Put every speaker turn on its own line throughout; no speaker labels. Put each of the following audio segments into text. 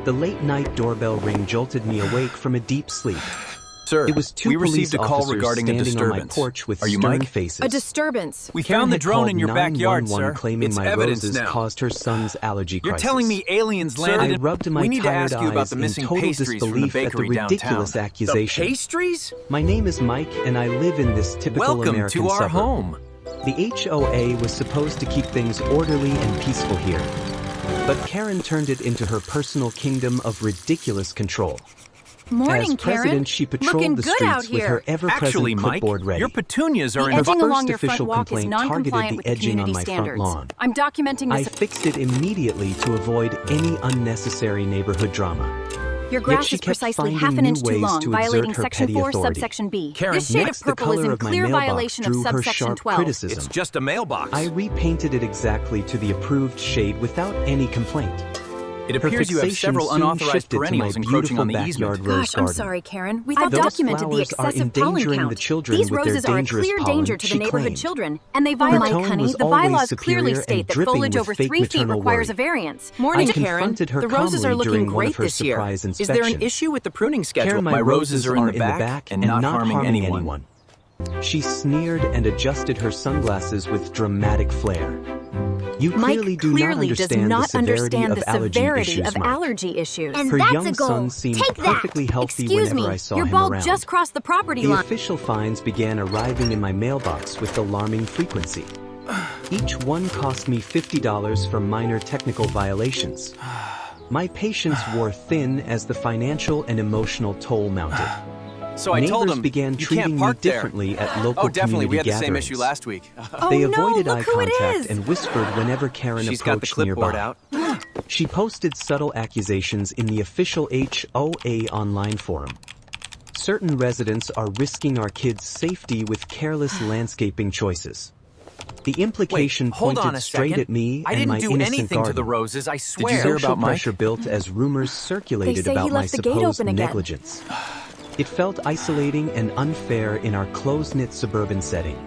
The late-night doorbell ring jolted me awake from a deep sleep.
Sir,
it was two
we received a call
officers
regarding a
standing
disturbance.
on my porch with
Are you
stern
Mike?
faces.
A disturbance.
We
Karen
found the
had
drone
called
in your backyard,
911
sir.
claiming
It's
my
evidence
roses
now.
caused her son's allergy
You're
crisis.
telling me aliens landed
I
in...
rubbed my
We need to
tired
ask you about
eyes
the
in
missing
total
pastries from the
disbelief at the
bakery
ridiculous
downtown.
accusation.
The pastries?
My name is Mike, and I live in this typical
Welcome
American
to our
suburb.
home.
The HOA was supposed to keep things orderly and peaceful here, but Karen turned it into her personal kingdom of ridiculous control.
Morning,
As president,
Karen.
she patrolled
Looking
the
good
streets
out
with
here.
her ever-present
Actually, Mike,
clipboard ready.
your petunias are
The
in...
edging
Her
along
first
your front
official
walk is
complaint
non-compliant
targeted
with
the
the
edging on
community
my
standards.
front lawn.
I'm documenting
I
this.
fixed it immediately to avoid any unnecessary neighborhood drama.
Your
Yet
grass
she
is
kept
precisely
finding
half an
new
inch too
ways
long,
to
violating
exert her
Section
petty
4,
authority.
subsection B.
Karen,
This shade
Next,
of purple
the
is
color
in
of my
clear
mailbox
violation of
drew her
subsection
sharp
12.
criticism.
It's just a mailbox.
I repainted it exactly to the approved shade without any complaint.
It
Her
appears you have
fixation
several
soon
unauthorized
shifted to my
perennials encroaching on the
beautiful
easement.
backyard rose
Gosh, I'm
garden.
sorry, Karen. We thought
Those
documented the
flowers are
excessive pollen
endangering
count.
the children
These
with their
roses are a
dangerous
clear
pollen,
danger to the
she
neighborhood
claimed.
children, and they
Her
violate,
tone
honey.
was
The
always
bylaws
superior
clearly
and
state that
dripping
foliage
with
over
fake
3 feet
maternal
requires
worry.
a variance.
I
Karen.
confronted her
The roses are
calmly
looking
during one
great
of her
this year.
surprise
Is there an
inspections.
issue with the pruning schedule?
Karen,
my roses are in the back and not harming anyone.
She sneered and adjusted her sunglasses with dramatic flair. You
Mike
clearly do
clearly
not
does
understand
not
the severity
understand
of
the
allergy
severity
issues,
of
Mike.
allergy issues.
And
Her
that's
young
a goal.
son seemed
Take that.
perfectly healthy
Excuse
whenever
me,
I saw
your
him
ball
around.
just crossed the property
The
line.
official fines began arriving in my mailbox with alarming frequency. Each one cost me $50 for minor technical violations. My patience wore thin as the financial and emotional toll mounted.
So I told
Neighbors
him,
began
you
treating
can't
me
park there.
differently at local
Oh, definitely. We had
community
the same
gatherings.
issue last week.
They
Oh, no,
avoided
look
eye
who it
contact
is.
and whispered whenever Karen
She's got the
approached
clipboard
nearby.
out.
She posted subtle accusations in the official HOA online forum. Certain residents are risking our kids' safety with careless landscaping choices. The implication
hold on
pointed
a
straight
second.
at me
I
and
didn't
my
do
innocent
anything
garden.
to the roses, I swear.
Did you hear about
Mike?
pressure built as rumors circulated
say he
about my
left the gate
supposed
open again.
negligence? It felt isolating and unfair in our close-knit suburban setting.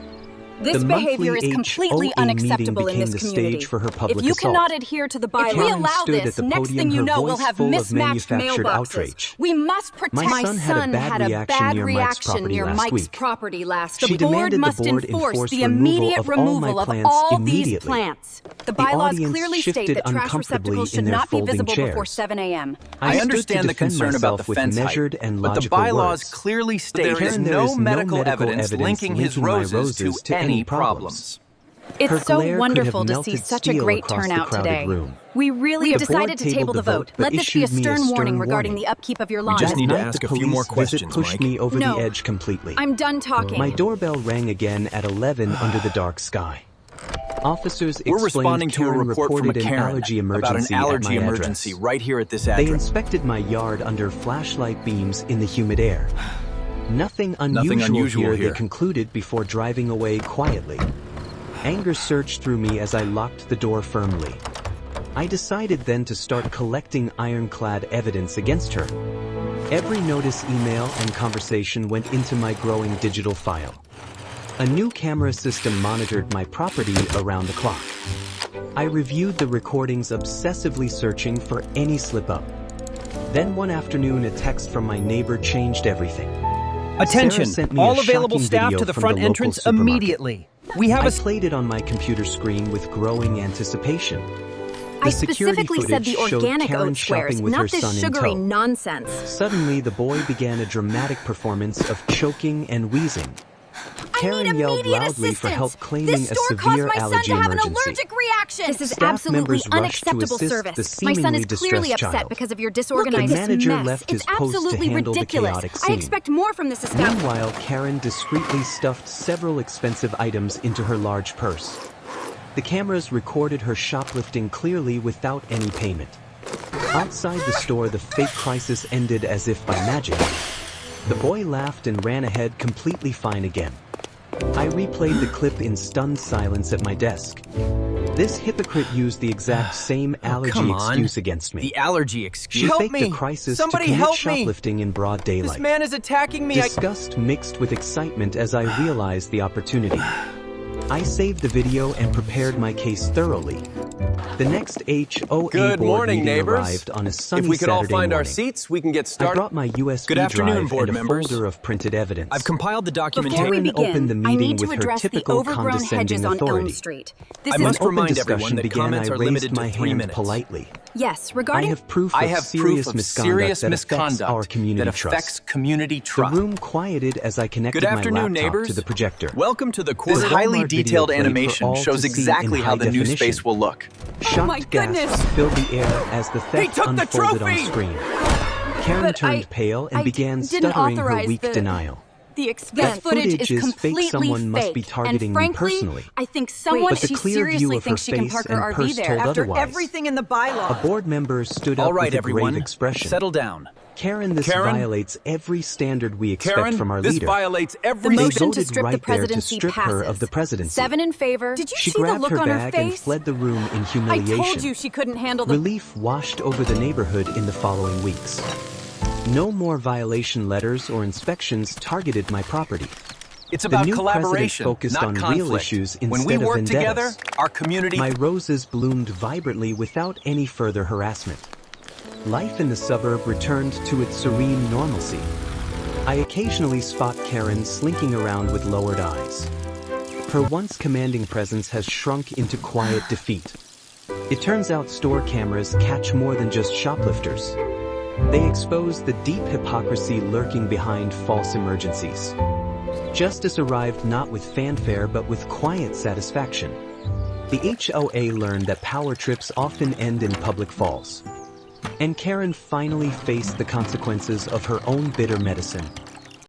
This
The
behavior
monthly
is completely
HOA
unacceptable
meeting
in this
became the
community.
stage for her public
If you
assault.
cannot adhere to the bylaws,
Karen
if we allow
stood at
this,
the
next
podium,
thing you
her
know, we'll
voice
have
full of
mismatched
manufactured
mailboxes.
outrage.
We must protect.
My son had a bad reaction near Mike's property
near
last
Mike's
week.
property last.
She
The board
demanded the
must
board
enforce
enforce
the
removal
immediate
of all my
removal of
plants
all these
immediately.
plants. The
The
bylaws
audience
clearly state
shifted
that trash
uncomfortably
receptacles should
in their
not be
folding
visible before
chairs.
7 a.m.
I
stood
understand
to
the
defend
concern about
myself
the
with
fence height,
measured and
but the
logical
bylaws
words.
clearly state
There
there is
is
no medical evidence linking his
my
roses to
roses to
any
any
problems.
It's
Her
so
glare could
wonderful
have
to see
melted
such a
steel
great
across the
turnout
crowded
today.
room.
We really have
The board
decided to table
tabled
the
the vote,
vote.
but
Let this be a
issued me a
stern
stern
warning regarding
warning.
the upkeep of your lawn.
just
That
need to
night,
ask
the
a few more
police visit
questions,
pushed
Mike.
me over
No.
the edge completely.
I'm done talking.
My doorbell rang again at 11 under the dark sky. Officers
We're
explained
responding to a
Karen
report from a
reported an
Karen
allergy
about an
emergency
allergy
at my
emergency
address.
right here at this
They
address.
inspected my yard under flashlight beams in the humid air. Nothing unusual here, they concluded before driving away quietly. Anger surged through me as I locked the door firmly. I decided then to start collecting ironclad evidence against her. Every notice, email, and conversation went into my growing digital file. A new camera system monitored my property around the clock. I reviewed the recordings, obsessively searching for any slip-up. Then one afternoon, a text from my neighbor changed everything.
Attention,
Sarah sent me a
all available
shocking
staff
video
to the
from
front
the local
entrance
supermarket.
immediately. We have
I
a
played it on my computer screen with growing anticipation.
I
The security
specifically said the
footage showed
organic
Karen
oat squares,
shopping with her
not this
son in
sugary
tow.
nonsense.
Suddenly, the boy began a dramatic performance of choking and wheezing. Karen yelled loudly for help, claiming
This
a
store caused
severe
my son
allergy
to have an
emergency.
allergic reaction. This is
Staff
absolutely
members rushed to
unacceptable
assist
service.
the
My son
seemingly
is clearly
distressed
upset
child.
because of your
The
disorganized
manager
mess.
left his
It's
post to
absolutely
handle the
ridiculous.
chaotic
I
scene.
expect more from this establishment.
Meanwhile, Karen discreetly stuffed several expensive items into her large purse. The cameras recorded her shoplifting clearly without any payment. Outside the store, the fake crisis ended as if by magic. The boy laughed and ran ahead completely fine again. I replayed the clip in stunned silence at my desk. This hypocrite used the exact same allergy
come on.
excuse against me.
The allergy excuse.
She
Help
faked
me!
a crisis
Somebody
to commit
help me!
shoplifting in broad daylight.
This man is attacking me.
Disgust mixed with excitement as I realized the opportunity. I saved the video and prepared my case thoroughly, The next HOA
Good
board
morning,
meeting
neighbors.
arrived on a sunny
If we could all
Saturday
find our
morning.
seats, we can get
I
started.
brought my USB
Good afternoon,
drive
board
and a
members.
folder of printed evidence.
I've compiled the
Before we
documentation.
Karen opened the
begin, I
meeting
need to
with her
address the
typical
overgrown hedges
condescending
on
authority.
Elm Street. This
I
is
must
When
remind
open
everyone
discussion
that
began,
comments
I
are limited
raised
to
my
3
hand
minutes.
politely.
yes,
I
regarding
have proof
I
of
have
serious
proof of
misconduct
serious
that affects
misconduct
our community
that affects
trust.
community
The
trust.
room quieted as I connected
Good
my
afternoon,
laptop
neighbors.
to the projector.
Welcome to the
This
quarter.
Walmart
highly
video
detailed
played for
animation
all
shows
to see
exactly
in
how
high
the new
definition.
space will look.
Shocked
my goodness.
gasps filled the air as the theft
took the
unfolded on
trophy!
screen. Karen
But
turned pale and
I
began
didn't
stuttering her
authorize
weak
the-
denial.
the
That
expense
footage
footage
is
is
fake.
completely
Someone must
fake.
be targeting
and
me
frankly,
personally.
I think someone
But the
she
clear view
seriously
of her
thinks she can
face
park her
and
RV
purse
there.
told
After
otherwise.
Everything in the bylaw.
A board member stood
All
up
right,
with a
everyone.
grave expression.
Settle down.
Karen, this
Karen?
violates every standard we expect
Karen,
from our
this
leader.
violates
The
every
They
motion to
voted
strip
right
the
there to
presidency
strip
passes.
her of the presidency.
7 in favor. Did you
She
see the
grabbed
look
her
on her
bag and
face?
fled the room in
I
humiliation.
told you she couldn't handle the
Relief washed over the neighborhood in the following weeks. No more violation letters or inspections targeted my property.
It's
The
about
new president
collaboration,
focused
not
on
conflict.
real issues
When we
instead of
work
vendettas.
together, our community...
My roses bloomed vibrantly without any further harassment. Life in the suburb returned to its serene normalcy. I occasionally spot Karen slinking around with lowered eyes. Her once commanding presence has shrunk into quiet defeat. It turns out store cameras catch more than just shoplifters. They expose the deep hypocrisy lurking behind false emergencies. Justice arrived not with fanfare but with quiet satisfaction. The HOA learned that power trips often end in public falls. And Karen finally faced the consequences of her own bitter medicine.